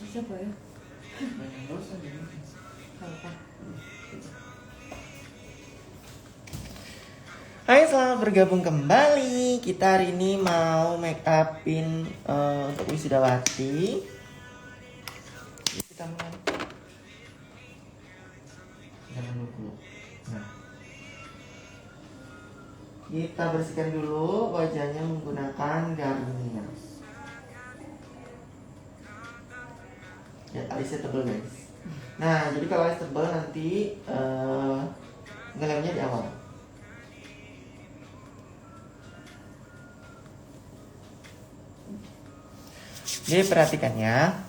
Siapa ya? Banyak dosa gitu. Apa? Hai, selamat bergabung kembali. Kita hari ini mau make upin untuk wisudawati. Kita mulai. Jangan dulu. Nah, kita bersihkan dulu wajahnya menggunakan Garnier. Ya, alisnya tebel guys. Nah, jadi kalau alis tebel nanti ngelemnya di awal. Jadi perhatikan ya.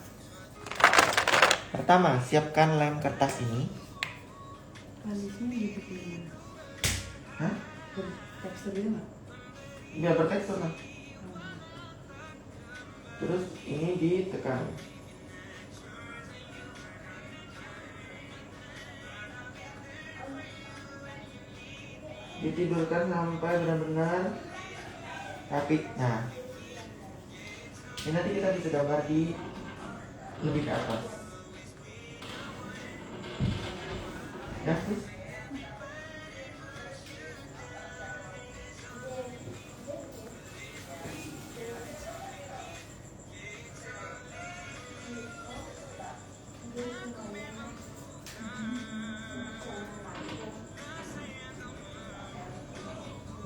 Pertama, siapkan lem kertas ini. Alisnya gitu gimana? Hah? Bertekstur gitu nggak? Biar bertekstur kan. Terus ini ditekan. Ditidurkan sampai benar-benar rapi. Nah, ini nanti kita bisa gambar di lebih ke atas. Ya, please.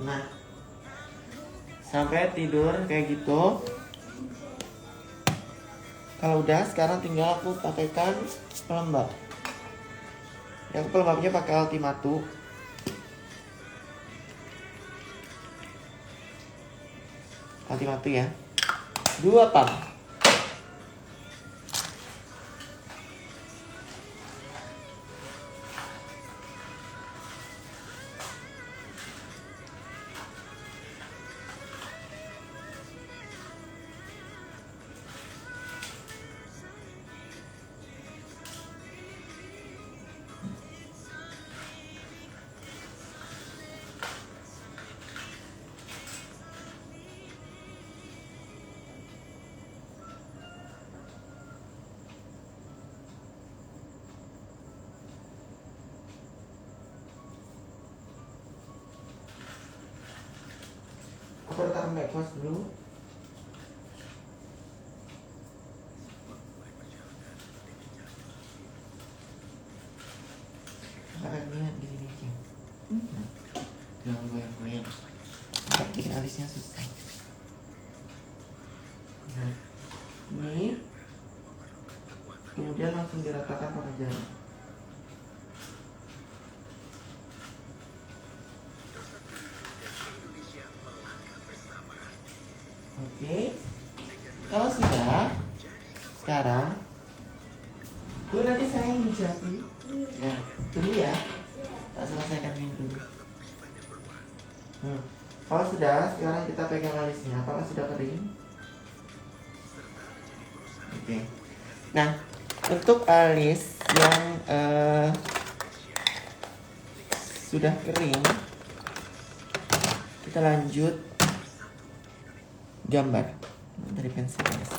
Nah, sampai tidur kayak gitu. Kalau udah, sekarang tinggal aku pakaikan pelembab. Yang pelembabnya pakai Ultimatu. Ultimatu ya. 2 pump. Aku letakkan backwash dulu. Caranya di sini aja. Nah, jangan goyang-goyang. Ntar bikin alisnya susah. Nah, ini kemudian langsung diratakan pakai jari. Oke, kalau sudah, sekarang tuh nanti saya yang dijahit. Ya, dulu ya, tak selesaikan ini dulu. Kalau sudah, sekarang kita pegang alisnya. Apakah sudah kering? Oke. Nah, untuk alis yang sudah kering, kita lanjut gambar dari pensil guys.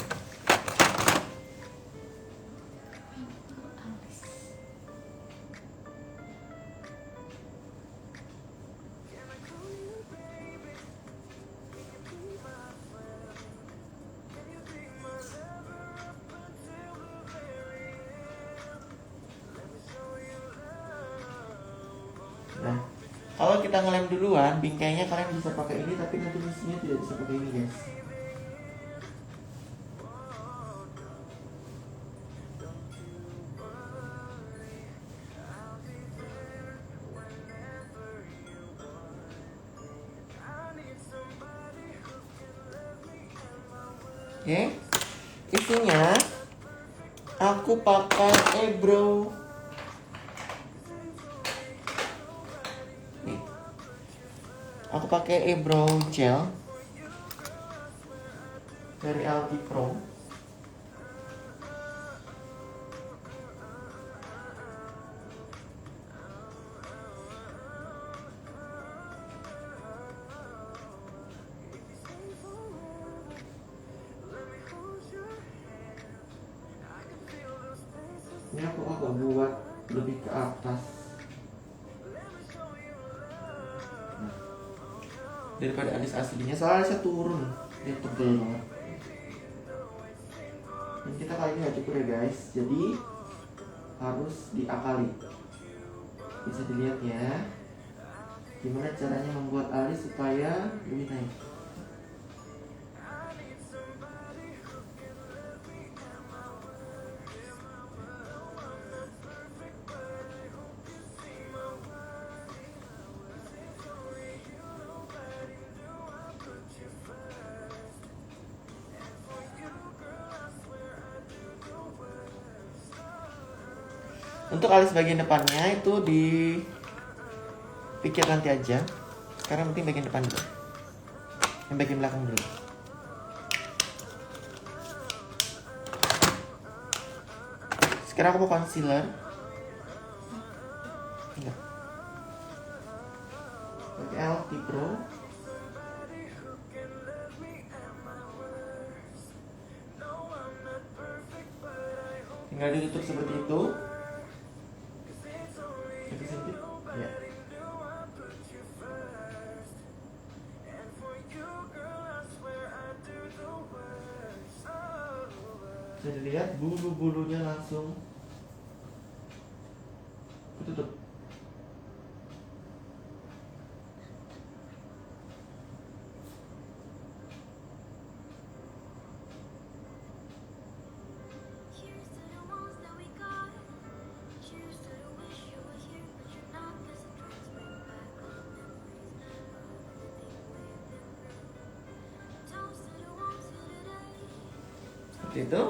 Nah, kalau kita ngelem duluan, bingkainya kalian bisa pakai ini, tapi nanti mesinnya tidak bisa pakai ini guys. Oke, isinya aku pakai eyebrow. Nih, aku pakai eyebrow gel dari LG Pro. Ini aku agak buat lebih ke atas. Nah, daripada alis aslinya, soalnya alisnya turun, dia tebel banget. Dan kita kali ini nggak cukur ya guys, jadi harus diakali. Bisa dilihat ya, gimana caranya membuat alis supaya lebih naik. Untuk alis bagian depannya itu dipikir nanti aja, karena penting bagian depan dulu, yang bagian belakang dulu. Sekarang aku mau concealer. Enggak. Pakai LT Pro. Tinggal ditutup seperti itu. Ya. Bisa dilihat bulu-bulunya langsung tutup. Seperti itu.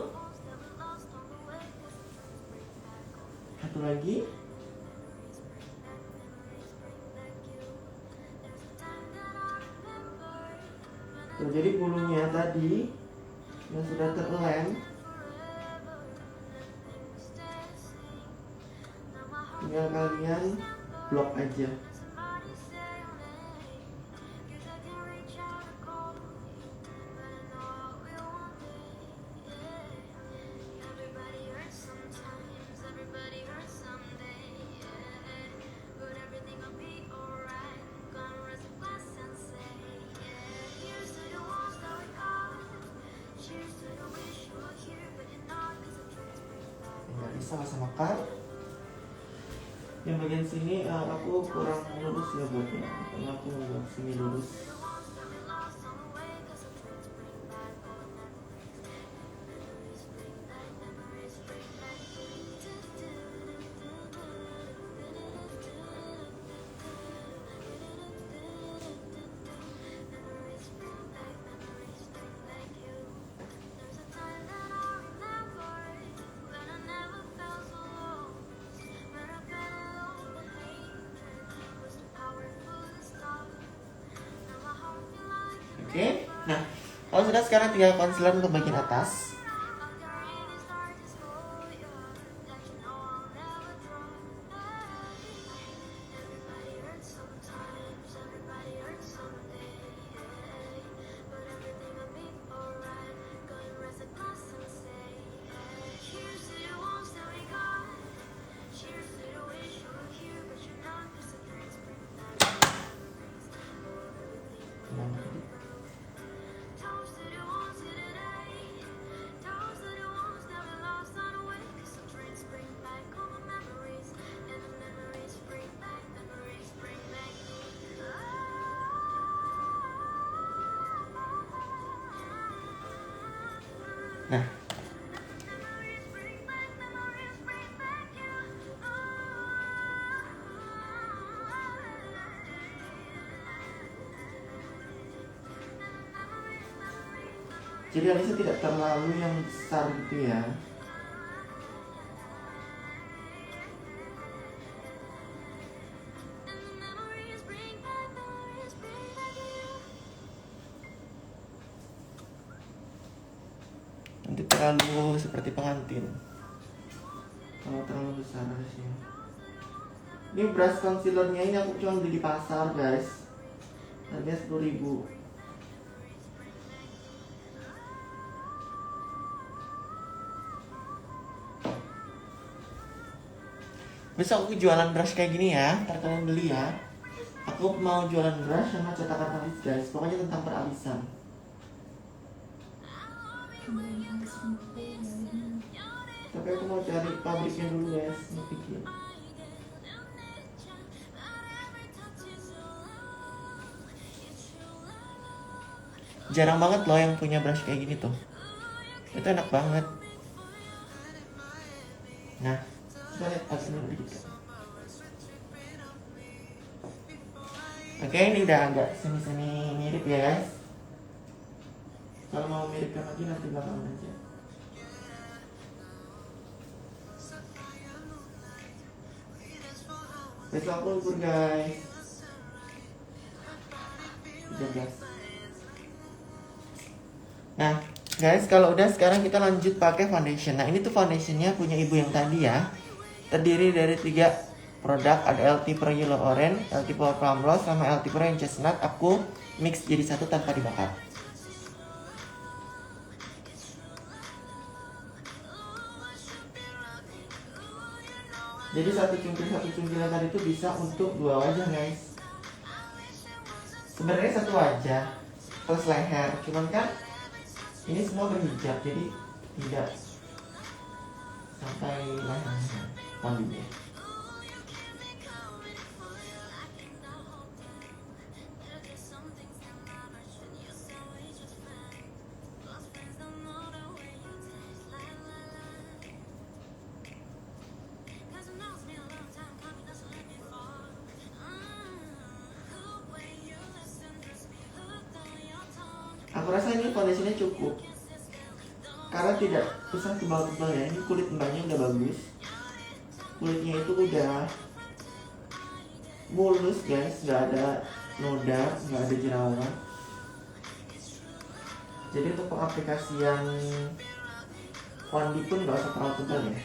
Satu lagi. Tuh, jadi bulunya tadi yang sudah terlem tinggal kalian blok aja. Sama-sama kan. Yang bagian sini aku kurang lurus ya buatnya, karena aku mau sini lurus. Oke, nah kalau sudah, sekarang tinggal concealer untuk bagian atas. Nah, jadi alisnya tidak terlalu yang besar gitu ya. Nanti terlalu seperti pengantin kalau terlalu besar alisnya. Ini brush concealernya ini aku cuma beli di pasar guys, harganya 10.000. Besok aku jualan brush kayak gini ya, ntar kalian beli ya. Aku mau jualan brush sama cetakan alis guys, pokoknya tentang peralisan. Tapi aku mau cari pabriknya dulu guys, mau pikir. Jarang banget loh yang punya brush kayak gini tuh. Itu enak banget. Nah, coba lihat hasilnya dikit. Oke, ini udah agak semi-semi mirip ya guys. Kalau mau miripkan lagi nanti belakangan aja. Besok aku libur guys. 13. Nah guys, kalau udah sekarang kita lanjut pakai foundation. Nah ini tuh foundationnya punya ibu yang tadi ya. Terdiri dari 3 produk, ada LT Pro Yellow Orange, LT Pro Plum Rose, sama LT Pro yang Chestnut. Aku mix jadi satu tanpa dibakar. Jadi satu cungkil tadi itu bisa untuk 2 wajah guys. Sebenarnya 1 wajah plus leher, cuman kan ini semua berhijab, jadi tidak sampai lehernya fondinya. Aku rasa ini foundationnya cukup karena tidak usah tebal-tebal ya. Ini kulit mbaknya udah bagus, kulitnya itu udah mulus guys, nggak ada noda, nggak ada jerawat. Jadi untuk pengaplikasian fondi pun nggak usah terlalu tebal ya.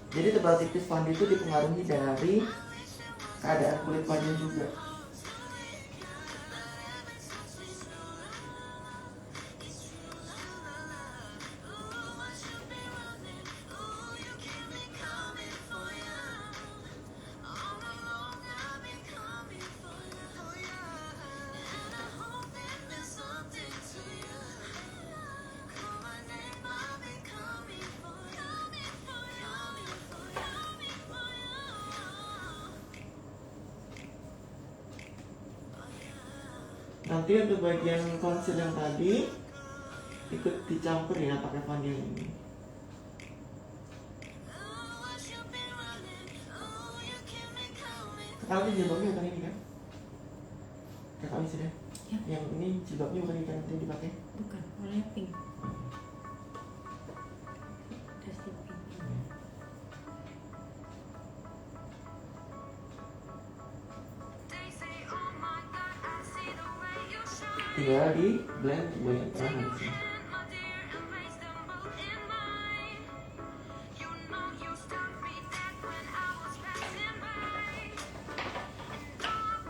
Jadi tebal tipis fondi itu dipengaruhi dari keadaan kulit wajah juga. Nanti untuk bagian concealer yang tadi ikut dicampur ya pakai fondi yang ini. Kakak jilbabnya bukan ini kan? Kakak bisa deh. Ya. Yang ini jilbabnya bukan ini kan nanti dipakai? Bukan, warnanya pink. Dusty pink. Tinggal di blend banyak banget sih.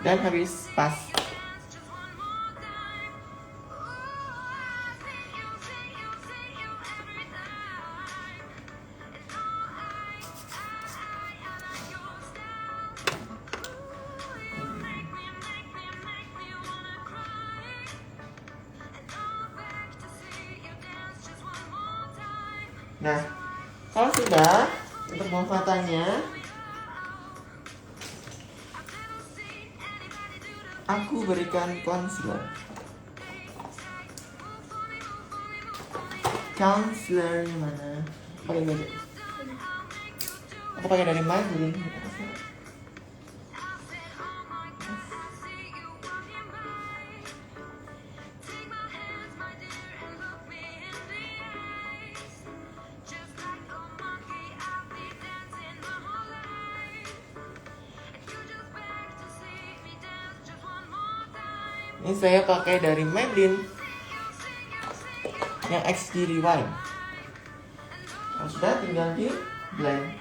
Dan habis pas. Nah, kalau sudah untuk pemanfaatannya, aku berikan concealer. Concealer mana? Pakai ini aja. Aku pakai dari Maybelline. Ini saya pakai dari Maybelline yang XD Rewind. Nah, sudah tinggal di blend.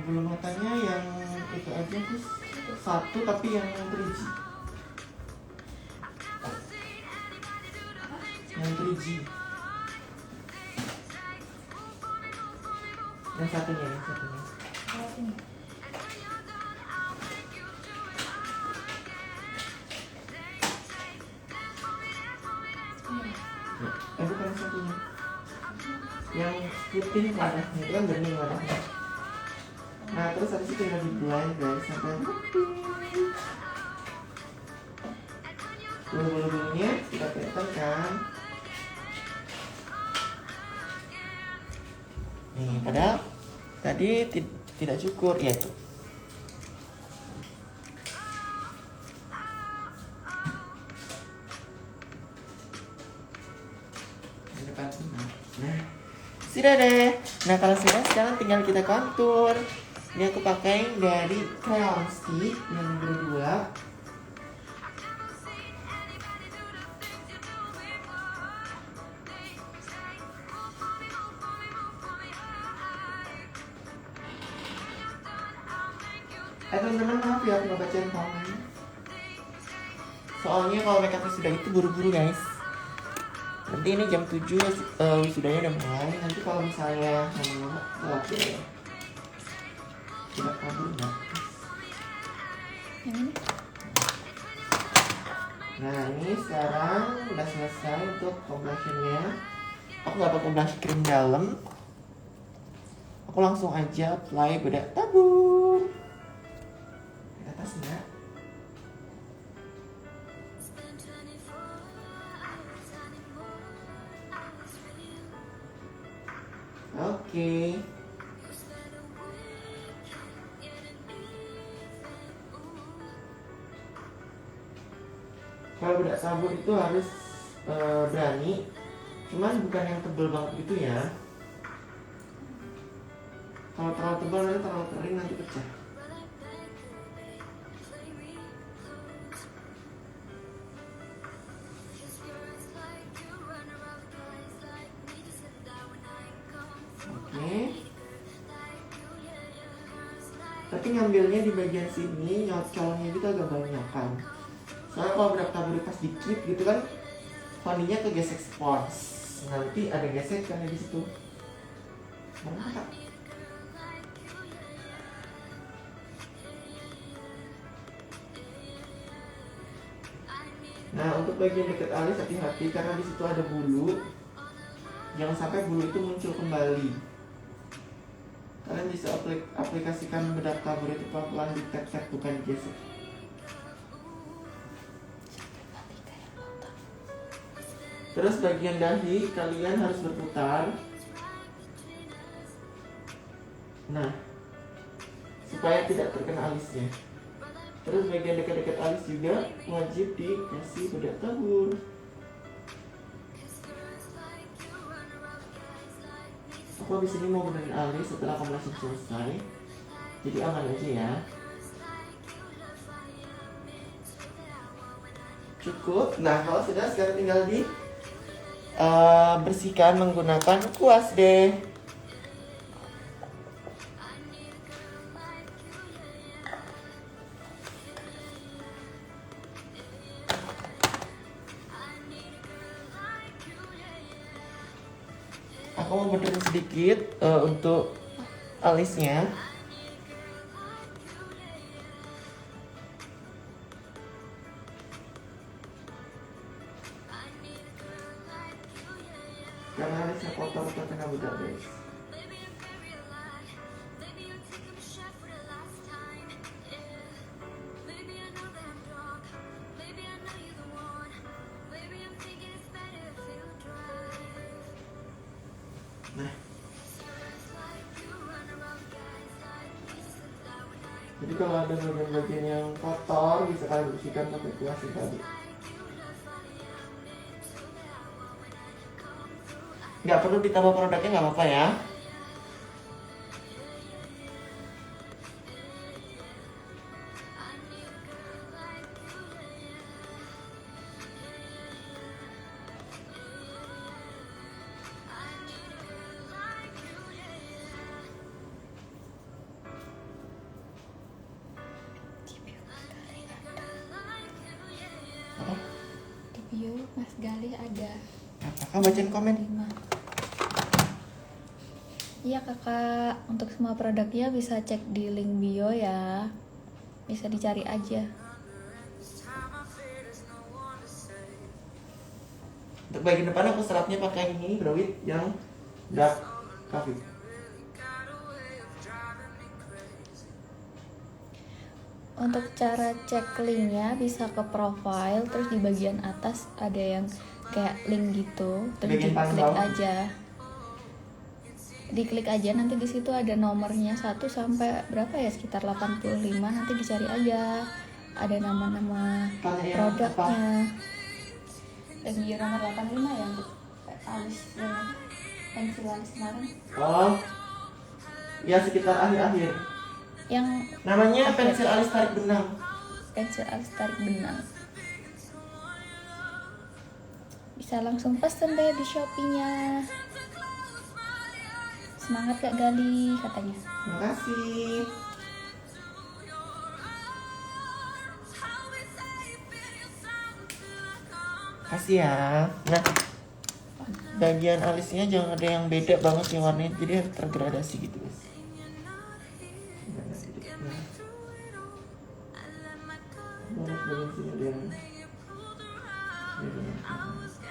Bulu matanya yang itu aja terus 1 tapi yang 3G. Fuji. Yang satunya. Lewat ini. Ini. Bukan yang satunya. Yang putih wadahnya itu kan bening wadahnya. Nah terus habis itu tinggal di blend guys sampai bulu-bulunya kita kelihatan kan. Nih padahal tadi tidak cukur ya tuh. Nah, sudah deh. Nah kalau sudah sekarang tinggal kita kontur. Ini aku pakai dari crayon stick yang nomor 2. Teman-teman maaf ya aku nggak bacain komen. Soalnya kalau makeupnya sudah itu buru-buru guys. Nanti ini jam 7 wisudanya udah mulai. Nanti kalau misalnya lama-lama telat ya. Tidak kabur nggak? Yang ini. Nah ini sekarang udah selesai untuk completionnya. Aku nggak pakai blush cream dalam. Aku langsung aja apply bedak tabur. Di atasnya. Oke. Kalau bedak sabun itu harus berani, cuman bukan yang tebel banget gitu ya. Kalau terlalu tebal nanti terlalu kering nanti pecah. Oke. Tapi ngambilnya di bagian sini, nyocolnya gitu agak banyak kan. Soalnya kalau bedak tabur pas dikit gitu kan, fondinya kegesek spons. Nanti ada gesekan di situ. Mana? Nah untuk bagian dekat alis hati-hati karena di situ ada bulu. Jangan sampai bulu itu muncul kembali. Kalian bisa aplikasikan bedak tabur itu pelan-pelan di tap-tap bukan digesek. Terus bagian dahi kalian harus berputar. Nah, supaya tidak terkena alisnya. Terus bagian dekat-dekat alis juga wajib dikasih bedak tabur. Aku habis ini mau benerin alis setelah completion selesai. Jadi aman aja ya. Cukup. Nah kalau sudah sekarang tinggal di bersihkan menggunakan kuas deh. Aku mau benerin sedikit untuk alisnya. Karena alisnya kotor terkena bedak guys. Nah, jadi kalau ada bagian-bagian yang kotor bisa kalian bersihkan pakai kuas tadi. Nggak perlu ditambah produknya nggak apa-apa ya. Apa? Di view Mas Galih ada Kakak bacain komen. 5. Iya kakak, untuk semua produknya bisa cek di link bio ya. Bisa dicari aja. Untuk bagian depan aku serapnya pakai ini Brow It yang dark coffee. Untuk cara cek linknya bisa ke profile, terus di bagian atas ada yang kayak link gitu, terus Bagian paling diklik bawah. aja. Diklik aja, nanti di situ ada nomornya 1 sampai berapa ya, sekitar 85, nanti dicari aja. Ada nama-nama Tanya yang produknya. Dan di nomor 85 ya, untuk alis yang apa? Pensil alis kemarin. Oh, ya sekitar akhir-akhir. Yang Namanya pensil alis tarik benang. pensil alis tarik benang. Bisa langsung pesen deh di Shopee-nya. Semangat Kak Gali katanya. Makasih. Kasih ya. Nah, bagian alisnya jangan ada yang beda banget sih warnanya, jadi harus tergradasi gitu guys.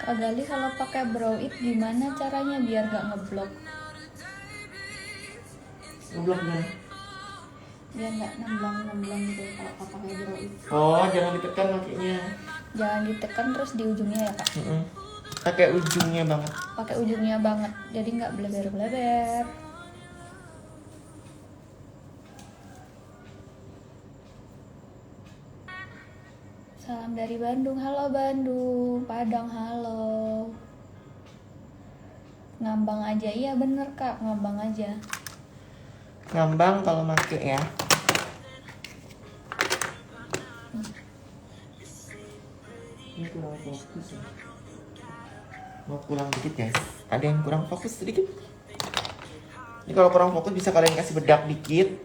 Kak Gali kalau pakai Brow It gimana caranya biar gak ngeblok? Ngeblok kan? Biar gak nemblang-nemblang gitu kalau pakai Brow It. Oh, jangan ditekan makanya. Jangan ditekan terus di ujungnya ya Kak. Pakai ujungnya banget. Pakai ujungnya banget, jadi nggak bleber-bleber. Salam dari Bandung. Halo Bandung. Padang halo. Ngambang aja. Iya bener Kak, ngambang aja. Ngambang kalau make ya. Ini kurang fokus ya. Mau pulang dikit guys. Ada yang kurang fokus sedikit. Ini kalau kurang fokus bisa kalian kasih bedak dikit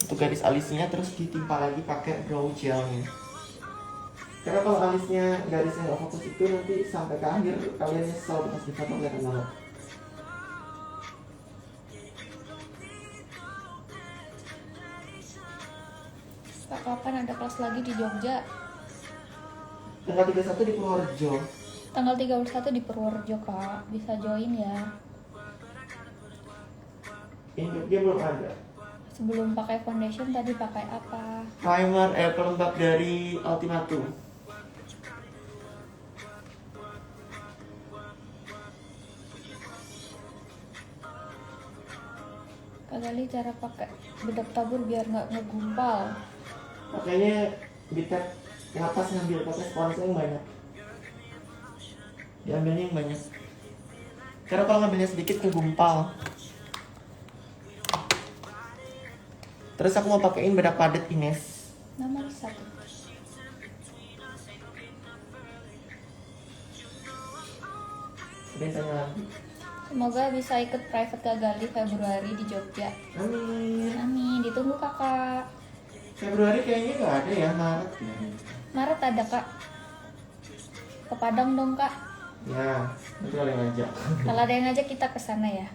untuk garis alisnya, terus ditimpa lagi pakai brow gelnya. Karena kalau alisnya garisnya nggak fokus itu nanti sampai ke akhir kalian nyesel pas di foto kelihatan banget. Kak, kapan ada kelas lagi di Jogja? Tanggal 31 di Purworejo. Tanggal 31 di Purworejo Kak. Bisa join ya. Ini dia belum ada. Sebelum pakai foundation tadi pakai apa? Primer pelembab dari Ultimatum. Kak Gali cara pakai bedak tabur biar nggak ngegumpal. Makanya kita yang atas ngambil pakai sponsor yang banyak. Diambilnya yang banyak. Karena kalau ngambilnya sedikit kegumpal. Terus aku mau pakein bedak padat Ines. Nomor 1. Ada yang tanya lagi. Semoga bisa ikut private Kak Gali Februari di Jogja. Amin. Amin, ditunggu kakak. Februari kayaknya nggak ada ya, Maret ya. Maret ada kak. Ke Padang dong kak. Ya, nanti kalian ngajak. Kalau ada yang ngajak kita ke sana ya.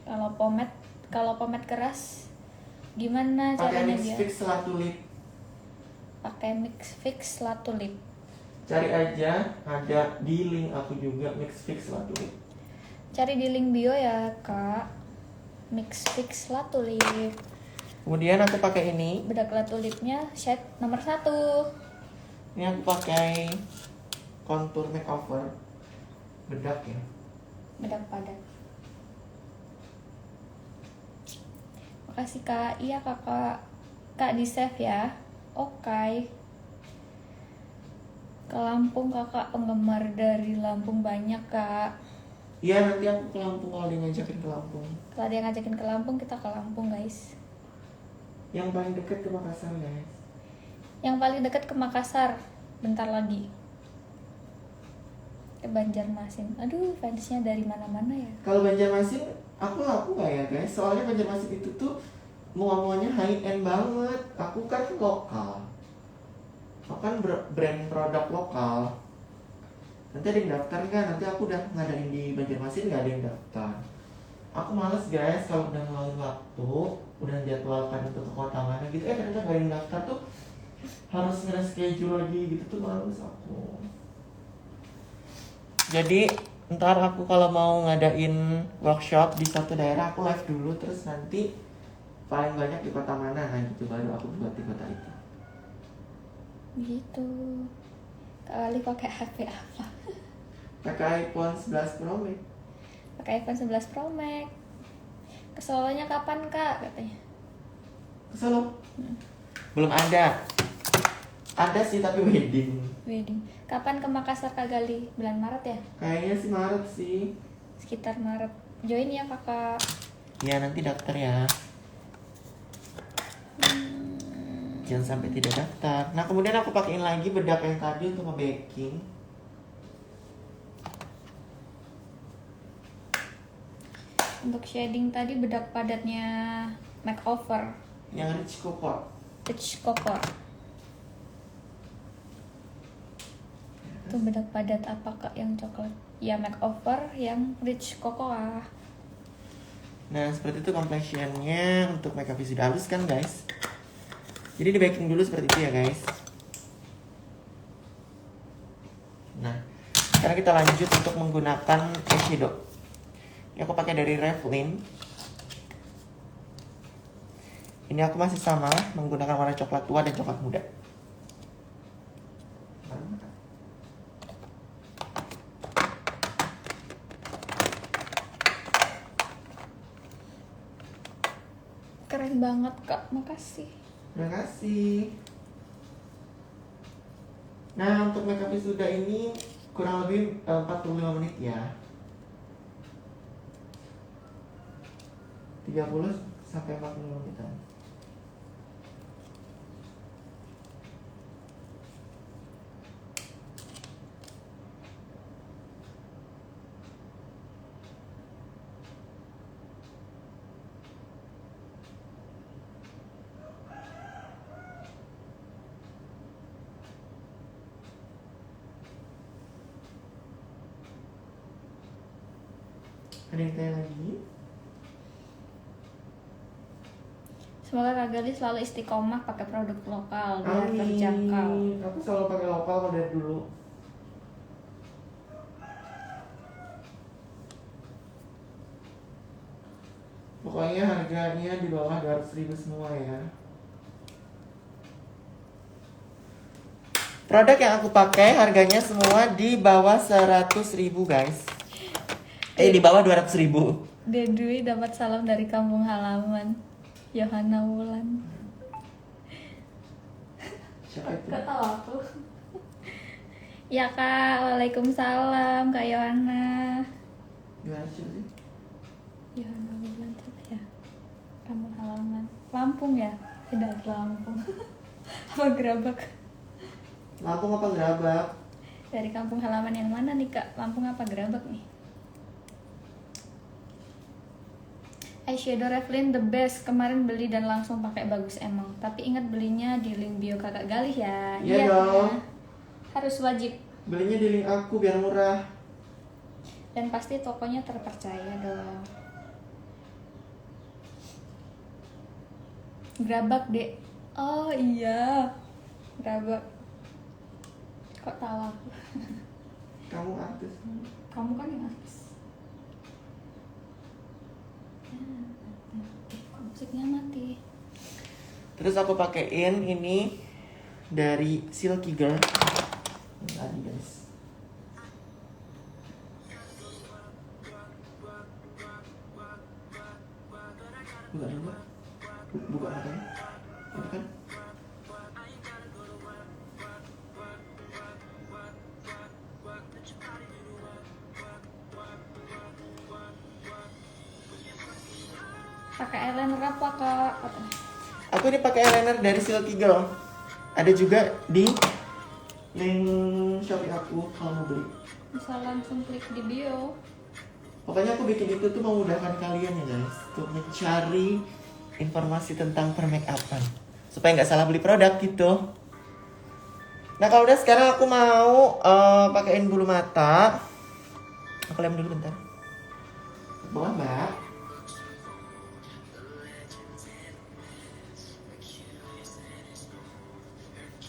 Kalau pomade keras, gimana Pakai caranya mix biar? fix Latulip. Pakai mix fix Latulip. Cari aja, ada di link aku juga mix fix Latulip. Cari di link bio ya kak. Mix fix Latulip. Kemudian aku pakai ini. Bedak Latulipnya shade nomor 1. Ini aku pakai contour makeover bedak ya. Bedak padat. Makasih kak. Iya kakak. Kak di save ya. Oke. Ke Lampung kakak, penggemar dari Lampung banyak kak. Iya, nanti aku ke Lampung kalau dia ngajakin ke Lampung. Kalau ada yang ngajakin ke Lampung, kita ke Lampung guys. Yang paling dekat ke Makassar guys. Yang paling dekat ke Makassar, bentar lagi. Ke Banjarmasin. Aduh, fansnya dari mana-mana ya. Kalau Banjarmasin, aku nggak ya guys. Soalnya Banjarmasin itu tuh muamuannya high end banget. Aku kan lokal. Aku kan brand produk lokal. Nanti ada yang daftar kan? Nanti aku udah ngadain di Banjarmasin nggak ada yang daftar. Aku males guys kalau udah ngeluarin waktu, udah jadwalkan untuk ke kota mana gitu. Ternyata nggak ada yang daftar tuh harus nge-schedule lagi gitu tuh males aku. Jadi ntar aku kalau mau ngadain workshop di suatu daerah aku live dulu terus nanti paling banyak di kota mana nah gitu baru aku buat di kota itu. Gitu. Kali pakai HP apa? Pakai iPhone 11 Pro Max. Pakai iPhone 11 Pro Max. Ke Solonya kapan kak katanya? Ke Solo? Belum ada. Ada sih tapi wedding. Wedding. Kapan ke Makassar Kak Gali? Bulan Maret ya? Kayaknya sih Maret sih. Sekitar Maret. Join ya kakak. Ya nanti daftar ya. Jangan sampai tidak daftar. Nah kemudian aku pakein lagi bedak yang tadi untuk nge-baking. Untuk shading tadi bedak padatnya makeover. Yang rich cocoa. Rich Cocoa. Itu bedak padat apa kak yang coklat? Ya makeover yang Rich Cocoa. Nah seperti itu complexion-nya untuk makeup sudah halus kan guys. Jadi di baking dulu seperti itu ya guys. Nah sekarang kita lanjut untuk menggunakan eyeshadow. Ini aku pakai dari Revlin. Ini aku masih sama menggunakan warna coklat tua dan coklat muda. Keren banget kak, makasih. Terima kasih. Nah untuk makeup sudah ini kurang lebih 45 menit ya. 30 sampai 45 menitan. Ada yang tanya lagi? Semoga Kak Gali selalu istiqomah pakai produk lokal biar terjangkau. Aku selalu pakai lokal kalau dari dulu. Pokoknya harganya di bawah 200.000 semua ya. Produk yang aku pakai harganya semua di bawah 100.000 guys. Di bawah 200.000. Dedui dapat salam dari kampung halaman. Yohana Wulan. Siapa itu? Kak tahu aku. Ya kak, waalaikumsalam Kak Yohana. Gimana sih? Yohana Wulan siapa ya? Kampung halaman. Lampung ya? Tidak Lampung. Apa Gerabak? Lampung apa Gerabak? Dari kampung halaman yang mana nih kak? Lampung apa Gerabak nih? Eyeshadow Revlin the best. Kemarin beli dan langsung pakai bagus emang. Tapi ingat belinya di link bio kakak Galih ya. Iya dong. Harus wajib. Belinya di link aku biar murah. Dan pasti tokonya terpercaya dong. Gerabak dek. Oh iya. Gerabak. Kok tahu aku? Kamu artis. Kamu kan yang artis. Musiknya mati. Terus aku pakein ini dari Silky Girl. Tadi guys. Buka dulu. Buka matanya. Itu kan? Pakai eyeliner apa kak? Aku ini pakai eyeliner dari Silky Girl. Ada juga di link Shopee aku kalau mau beli. Bisa langsung klik di bio. Pokoknya aku bikin itu tuh memudahkan kalian ya guys untuk mencari informasi tentang permakeupan supaya nggak salah beli produk gitu. Nah kalau udah sekarang aku mau pakein bulu mata. Aku lem dulu bentar. Bawa mbak.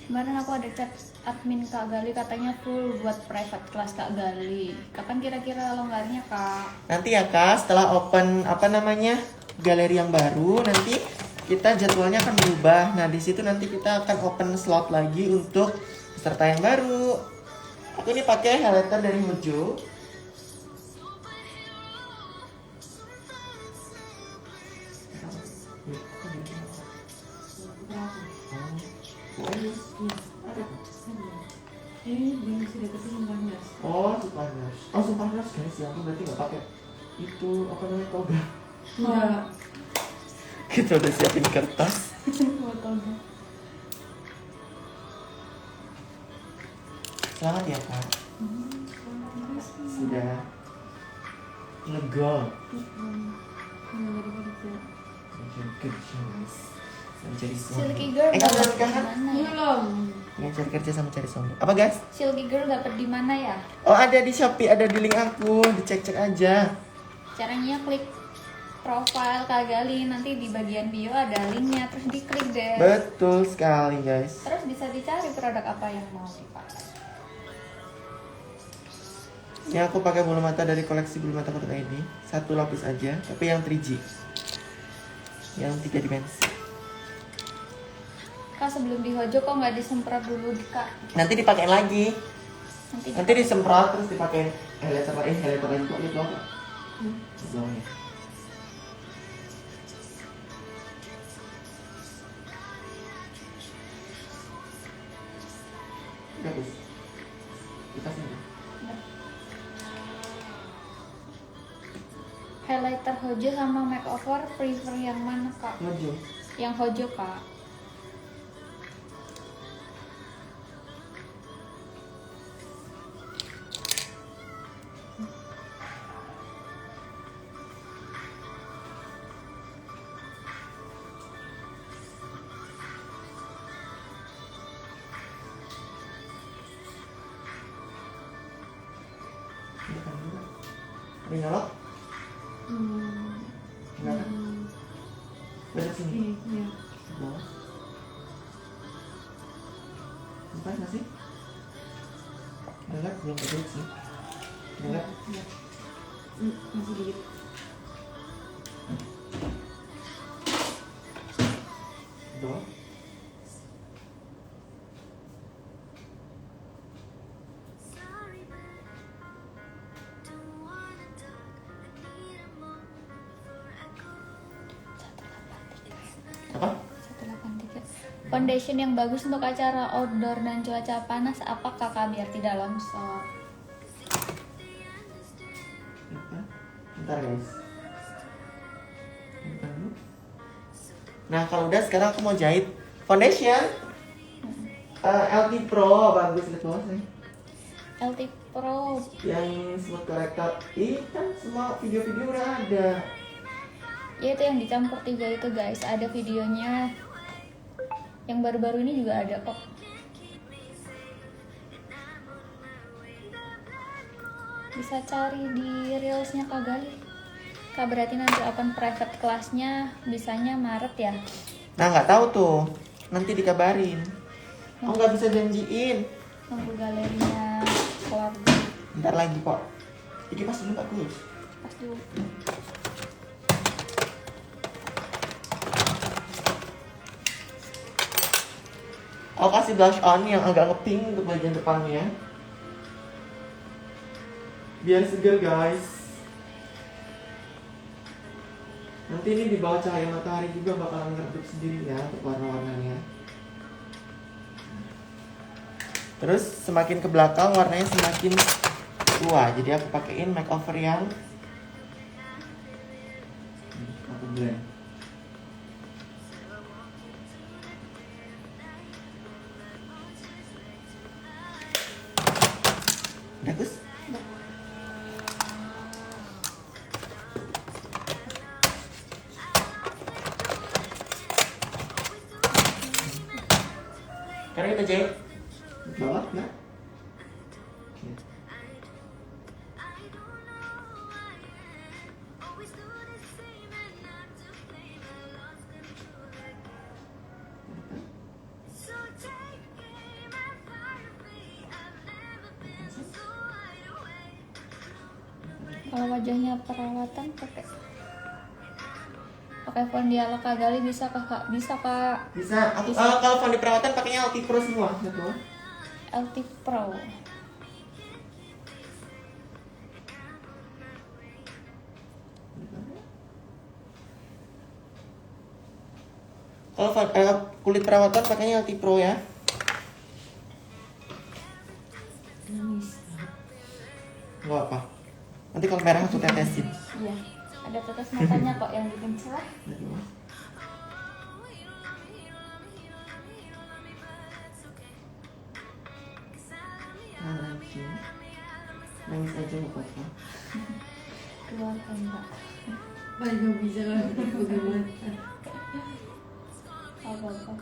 Kemarin aku ada chat admin Kak Gali, katanya full buat private class Kak Gali. Kapan kira-kira longgarnya Kak? Nanti ya Kak, setelah open apa namanya galeri yang baru, nanti kita jadwalnya akan berubah. Nah di situ nanti kita akan open slot lagi untuk peserta yang baru. Aku ini pakai highlighter dari Hojo. Ini yang sudah ketinggalan. Oh, Supanas. Oh, Supanas guys, ya aku berarti nggak pakai itu apa namanya toga. Enggak. Kita udah siapin kertas. Fotonya. Selamat ya Kak. Sudah lega. Kerja mencari suami. Silky Girl Kamu dapat udah di nikahan? mana ya? Belum. Nggak cari kerja sama cari suami. Apa guys? Silky Girl dapat di mana ya? Oh ada di Shopee, ada di link aku, dicek-cek aja. Caranya klik profile Kak Gali, nanti di bagian bio ada linknya, terus diklik deh. Betul sekali guys. Terus bisa dicari produk apa yang mau dipakai. Ini aku pakai bulu mata dari koleksi bulu mata ID. Satu lapis aja, tapi yang 3G. Yang 3 dimensi. Kak sebelum di Hojo kok nggak disemprot dulu Kak? Nanti dipakai lagi. Nanti Disemprot terus dipakai highlighter lagi kok lihat loh. Bawahnya. Bagus. Kita sini. highlighter Hojo sama makeover prefer yang mana Kak? Hojo. Yang Hojo Kak. Ada nyolok? Enggak kan? Beres sini. Iya. Bawah. Sampai nggak sih? Enggak, belum kebelet sih. Enggak. Iya. Masih dikit. Bawah. Apa? 183. Foundation yang bagus untuk acara outdoor dan cuaca panas apa Kakak biar tidak longsor? Bentar guys. Bentar dulu. Nah kalau udah sekarang aku mau jahit foundation. LT Pro bagus lihat bawah nih. LT Pro. Yang smooth corrector. Ini kan semua video-video udah ada. Ya itu yang dicampur 3 itu guys, ada videonya. Yang baru-baru ini juga ada kok. Bisa cari di reelsnya Kak Gali. Kak berarti nanti open private kelasnya bisanya Maret ya? Nah nggak tahu tuh, nanti dikabarin. Oh nggak bisa janjiin. Nunggu galerinya keluar dulu. Bentar lagi kok. Ini pas dulu Kak Gus. Pas dulu. Aku kasih blush on yang agak nge-pink untuk bagian depannya. Biar seger guys. Nanti ini di bawah cahaya matahari juga bakalan ngeredup sendiri ya untuk warna-warnanya. Terus semakin ke belakang warnanya semakin tua. Jadi aku pakein makeover yang aku blend. Bagus. Sekarang kita jahit. Bawah ya. Kalau wajahnya perawatan pakai font di ala Kak Gali bisa Kak? Bisa Kak. Bisa. Bisa. Kalau font di perawatan pakainya Alti Pro semua, betul. LT Pro. Kalau kulit perawatan pakainya Alti Pro ya. Nangis. Nggak apa. Nanti kalau merah aku tetesin. Iya. Ada tetes matanya kok yang dipencet. Nangis aja nggak apa-apa. Keluarkan Kak. Paling gak bisa kalau dipukul mata. Apa-apa.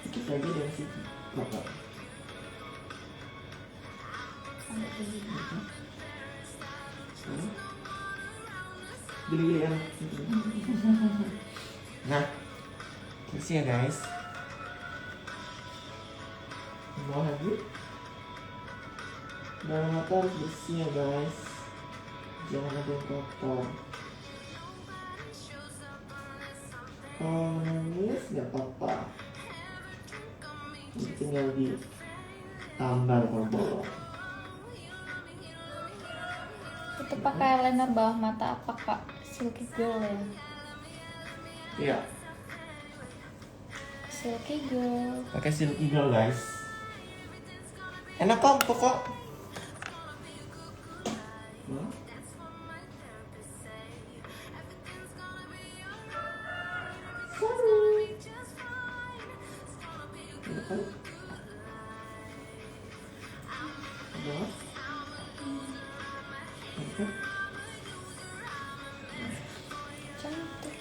Dikit lagi dari situ. Bapak. Sampai begini. Gili-gili kan. Nah, bersih ya guys. Bawah lagi. Dalam mata harus bersih ya guys. Jangan ada yang kotor. Kalau menangis nggak apa-apa. Ini tinggal di tambar kalau bolong. Itu pakai eyeliner bawah mata apa Kak? Silky Girl ya. Iya. Silky Girl. Pakai Silky Girl guys. Enak kok pokok. Cantik.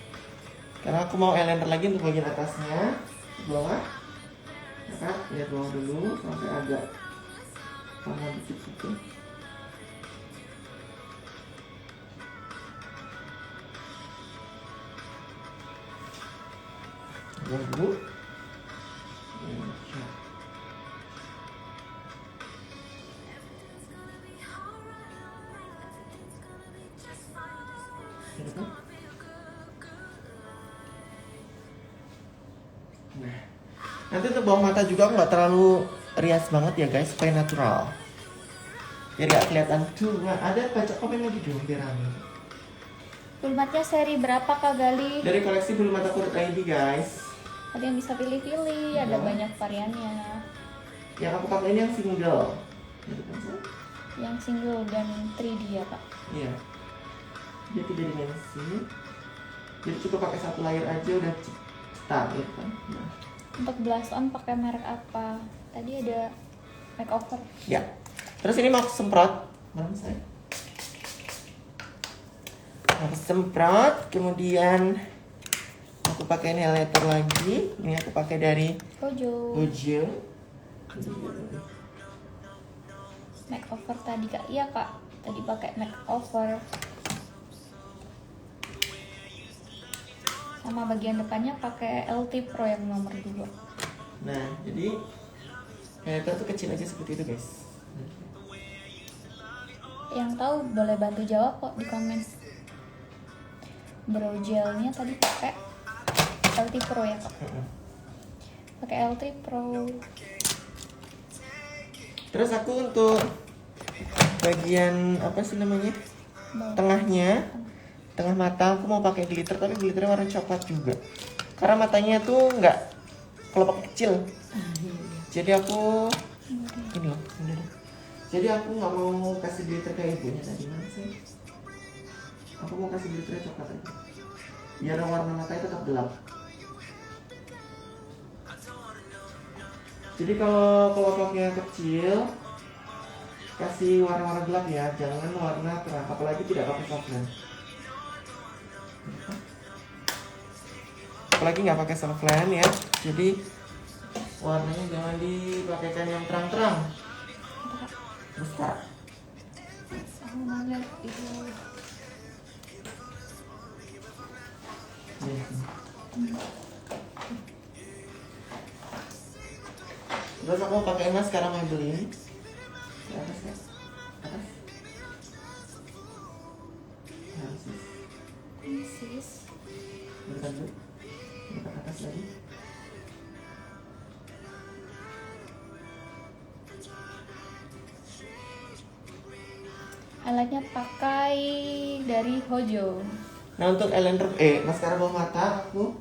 Karena aku mau eyeliner lagi untuk bagian atasnya, bawah. Ya, lihat bawah dulu sampai agak panas dikit gitu. Bawah dulu. Nah, nanti untuk bawah mata juga nggak terlalu rias banget ya guys, supaya natural. Biar nggak kelihatan tuh. Nah, ada baca komen lagi dong biar rame. Bulmatnya seri berapa Kak Gali? Dari koleksi bulu mata kurut ID guys. Ada yang bisa pilih-pilih, ada Oh. banyak variannya. Yang aku pakai ini yang single. Yang single dan 3D ya Kak. Iya. Dia 3 dimensi. Jadi cukup pakai satu layer aja udah cetar gitu kan. Nah. Untuk blush on pakai merek apa? Tadi ada makeover. Ya. Terus ini mau aku semprot. Mana saya? Aku semprot, kemudian aku pakai highlighter lagi. Ini aku pakai dari Kojo. Gojo. Makeover tadi Kak. Iya Kak. Tadi pakai makeover. Sama bagian depannya pakai LT Pro yang nomor 2. Nah, jadi highlighter tuh kecil aja seperti itu guys. Yang tahu boleh bantu jawab kok di komen. Brow gelnya tadi pakai LT Pro ya Kak. Pakai LT Pro. Terus aku untuk bagian apa sih namanya? Tengahnya, tengah mata aku mau pakai glitter, tapi glitternya warna coklat juga. Karena matanya tuh nggak kelopak kecil. Jadi aku ini loh, ini loh. Jadi aku nggak mau kasih glitter kayak ibunya tadi, mana sih? Aku mau kasih glitternya coklat aja. Biar warna matanya tetap gelap. Jadi kalau kelompoknya kecil, kasih warna-warna gelap ya, jangan warna terang, apalagi tidak pakai softland. Apalagi nggak pakai softland ya, jadi warnanya jangan dipakaikan yang terang-terang. Bisa. Semangat itu. Terus aku pakai maskara Maybelline. Di atas ya? Atas. Harus. Sis. Dekat dulu. Dekat atas lagi. Highlightnya pakai dari Hojo. Nah untuk eyeliner maskara bawah mata aku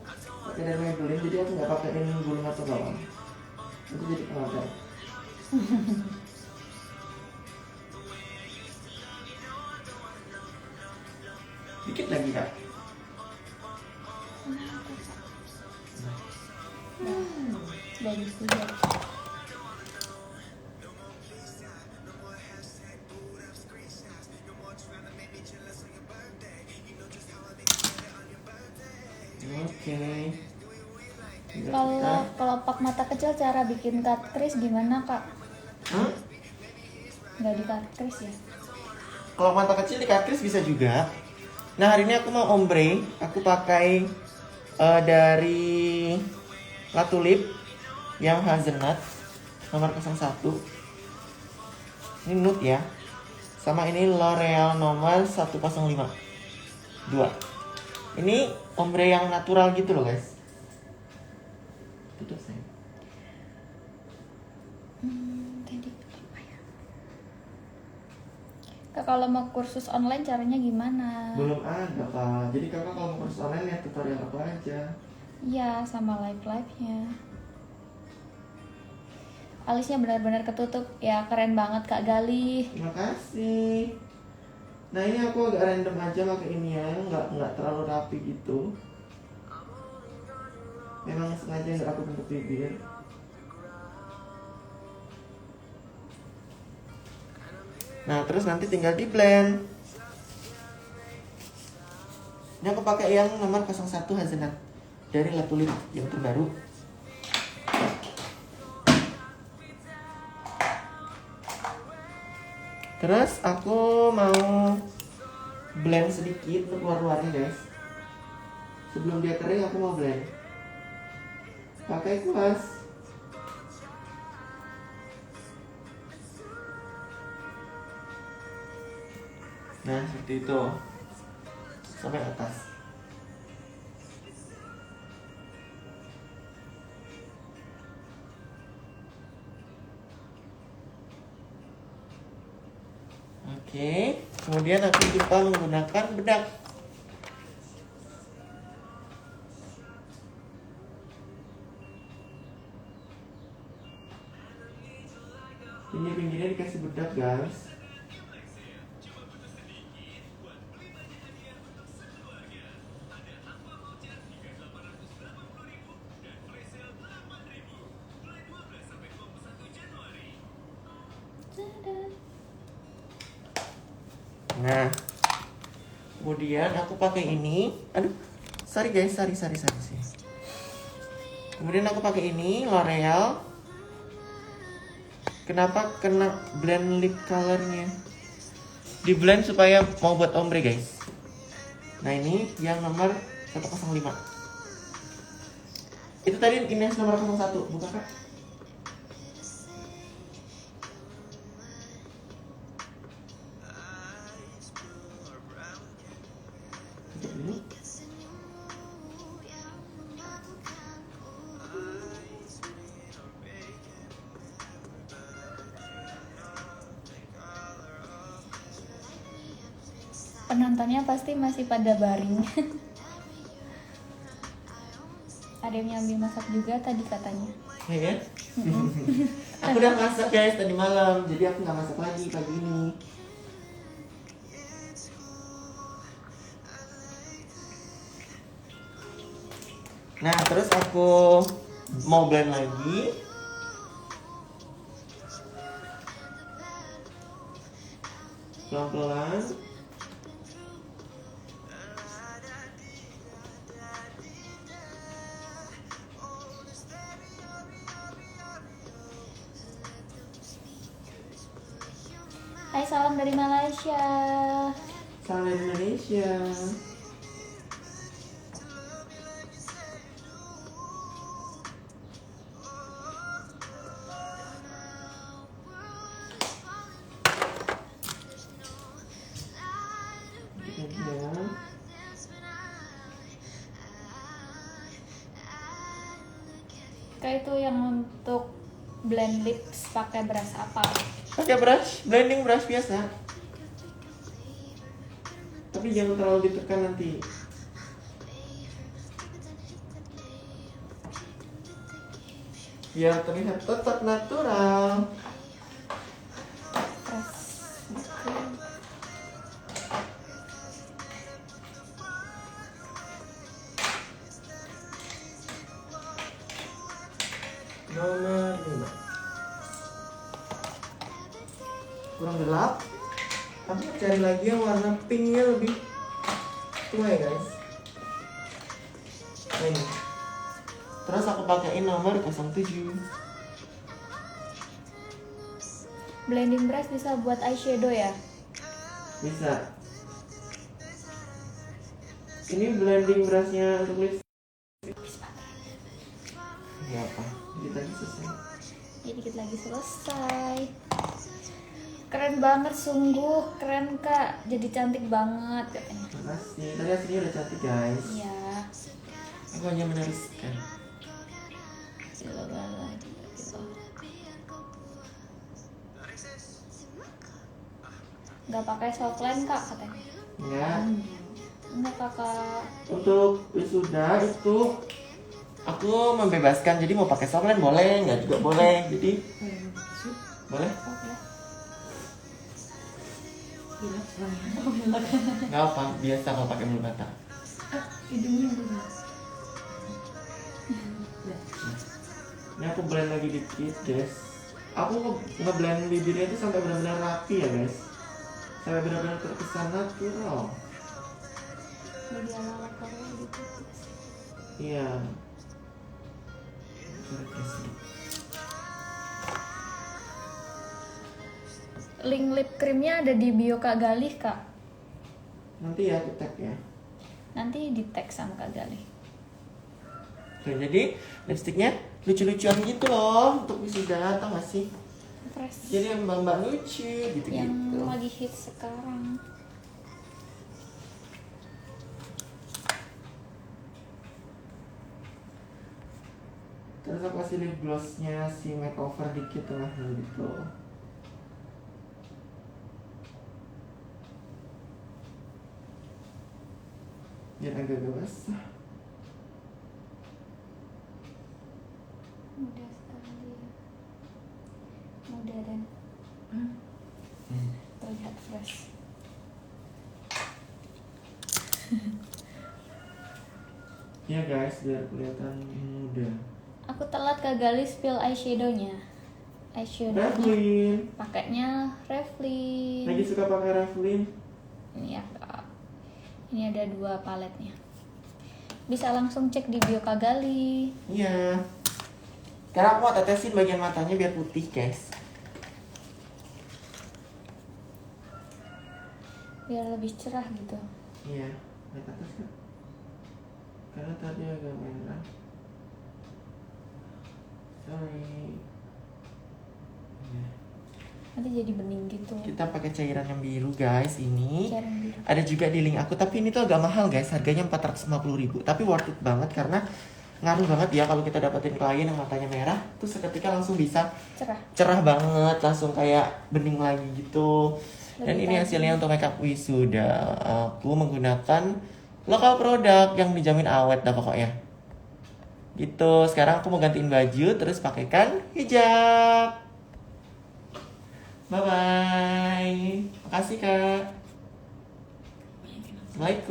pakai dari Maybelline, jadi aku nggak pakai ini bulu mata bawah. Itu jadi pengajar. Dikit lagi kak. Bagus juga. Oke. Kalau kelopak mata kecil cara bikin cut crease gimana kak? Hah? Nggak di cut crease ya? Kalau mata kecil di cut crease bisa juga. Nah hari ini aku mau ombre, aku pakai dari La Tulip yang hazelnut nomor 01. Ini nude ya. Sama ini L'Oreal nomor 105. 2. Ini ombre yang natural gitu loh guys. Tutup sayang. Tadi apa ya? Kak kalau mau kursus online caranya gimana? Belum ada kak. Jadi kakak kalau mau kursus online ya tutorial aku aja. Iya, sama live-nya. Alisnya benar-benar ketutup. Ya, keren banget Kak Galih. Terima kasih. Nah ini aku agak random aja pakai ini ya, nggak terlalu rapi gitu. Memang sengaja nggak aku bentuk bibir. Nah terus nanti tinggal di blend. Ini aku pakai yang nomor 01 hazelnut dari La Tulip yang terbaru. Terus aku mau blend sedikit untuk luar-luarnya guys. Sebelum dia kering aku mau blend. Pakai kuas. Nah seperti itu. Sampai atas. Oke, kemudian aku coba menggunakan bedak. Pinggir-pinggirnya dikasih bedak guys. Nah, kemudian aku pakai ini. Aduh, sorry guys, sorry. Kemudian aku pakai ini L'Oreal. Kenapa kena blend lip colornya? Di blend supaya mau buat ombre guys. Nah ini yang nomor 105. Itu tadi Ines nomor 01, buka kak? Penontonnya pasti masih pada baring. Ada yang nyambi masak juga tadi katanya. Ya kan? Aku udah masak guys tadi malam, jadi aku nggak masak lagi pagi ini. Nah terus aku mau blend lagi. Pelan-pelan. Hai, salam dari Malaysia. Salam dari Indonesia. Ya. Kayak itu yang untuk blend lips pakai brush apa? Pakai brush, blending brush biasa. Tapi jangan terlalu ditekan nanti. Biar terlihat tetap natural. Press. Nomor 5. Kurang gelap. Aku cari lagi yang warna pinknya lebih tua ya guys. Nah, ini. Terus aku pakaiin nomor 07. Blending brush bisa buat eyeshadow ya? Bisa. Ini blending brushnya untuk lipstick. Ya apa? Jadi tadi selesai. Ya dikit lagi selesai. Keren banget, sungguh keren kak. Jadi cantik banget katanya. Makasih. Tadi aslinya udah cantik guys. Iya. Aku hanya meneruskan. Gila banget. Gitu. Nggak pakai softline kak katanya. Enggak. Enggak kakak. Untuk wisuda itu aku membebaskan. Jadi mau pakai softline boleh, nggak juga boleh. Jadi boleh. Oke. Gila, selama Nggak apa, biasa kalau pakai bulu mata. hidungnya dulu. Ini aku blend lagi dikit guys. Aku ngeblend bibirnya itu sampai benar-benar rapi ya guys. Sampai benar-benar terkesan natural. Jadi ala-ala Korea gitu. Iya. Coret kasih. Link lip creamnya ada di bio Kak Galih kak. Nanti ya aku tag ya. Nanti di tag sama Kak Galih. Oke, jadi lipstiknya lucu-lucuan gitu loh untuk wisuda, tau gak sih? Fresh. Jadi yang mbak-mbak lucu gitu-gitu. Yang lagi hits sekarang. Terus aku kasih lip glossnya si makeover dikit tengahnya gitu. Biar agak-agak basah. Mudah sekali. Mudah dan terlihat fresh. Iya guys, biar kelihatan muda. Aku telat Kak Galih spill eyeshadownya. Eyeshadownya Revlin, pakainya Revlin. lagi suka pakai Revlin. Ini ya kak. Ini ada 2 paletnya. Bisa langsung cek di bio Kak Galih. Iya. Karena aku mau tetesin bagian matanya biar putih guys. Biar lebih cerah gitu. Iya, naik atas kan? Karena tadi agak merah. Sorry. Ya. Nanti jadi bening gitu. Kita pakai cairan yang biru guys ini. Cairan biru. Ada juga di link aku, tapi ini tuh agak mahal guys, harganya 450.000. Tapi worth it banget karena ngaruh banget ya kalau kita dapetin klien yang matanya merah, tuh seketika langsung bisa Cerah. cerah banget, langsung kayak bening lagi gitu. Dan Lebih ini tajam. hasilnya untuk makeup wisuda. Aku menggunakan lokal produk yang dijamin awet dah pokoknya. Gitu. Sekarang aku mau gantiin baju terus pakaikan hijab. Bye bye. Makasih Kak. Assalamualaikum.